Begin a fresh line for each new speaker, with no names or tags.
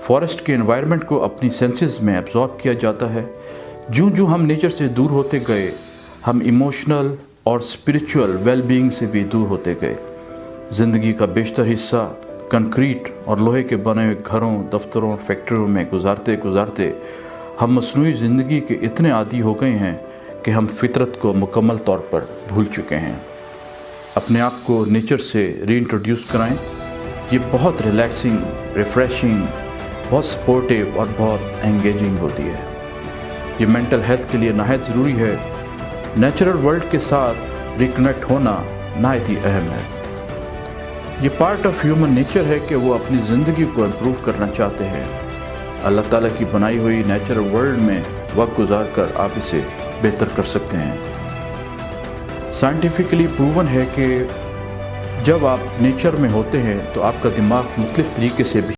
Forest के environment को अपनी सेंसेस में एब्जॉर्ब किया जाता है। जूं जूं हम नेचर से दूर होते गए, हम इमोशनल और स्पिरिचुअल वेलबीइंग से भी दूर होते गए। ज़िंदगी का बेशतर हिस्सा कंक्रीट और लोहे के बने हुए घरों, दफ्तरों, फैक्ट्रियों में गुजारते गुजारते हम मसनूई ज़िंदगी के इतने आदी हो गए हैं कि हम फितरत को मुकम्मल तौर पर भूल चुके हैं। अपने आप को नेचर से रीइंट्रोड्यूस कराएं। ये बहुत रिलैक्सिंग, रिफ़्रेशिंग, बहुत सपोर्टिव और बहुत एंगेजिंग होती है। ये मेंटल हेल्थ के लिए नहायत ज़रूरी है। नेचुरल वर्ल्ड के साथ रिकनेक्ट होना नहायत ही अहम है। ये पार्ट ऑफ ह्यूमन नेचर है कि वो अपनी ज़िंदगी को इम्प्रूव करना चाहते हैं। अल्लाह ताला की बनाई हुई नेचुरल वर्ल्ड में वक्त गुजार कर आप इसे बेहतर कर सकते हैं। साइंटिफिकली प्रूवन है कि जब आप नेचर में होते हैं तो आपका दिमाग मुख्तलिफ तरीके से भी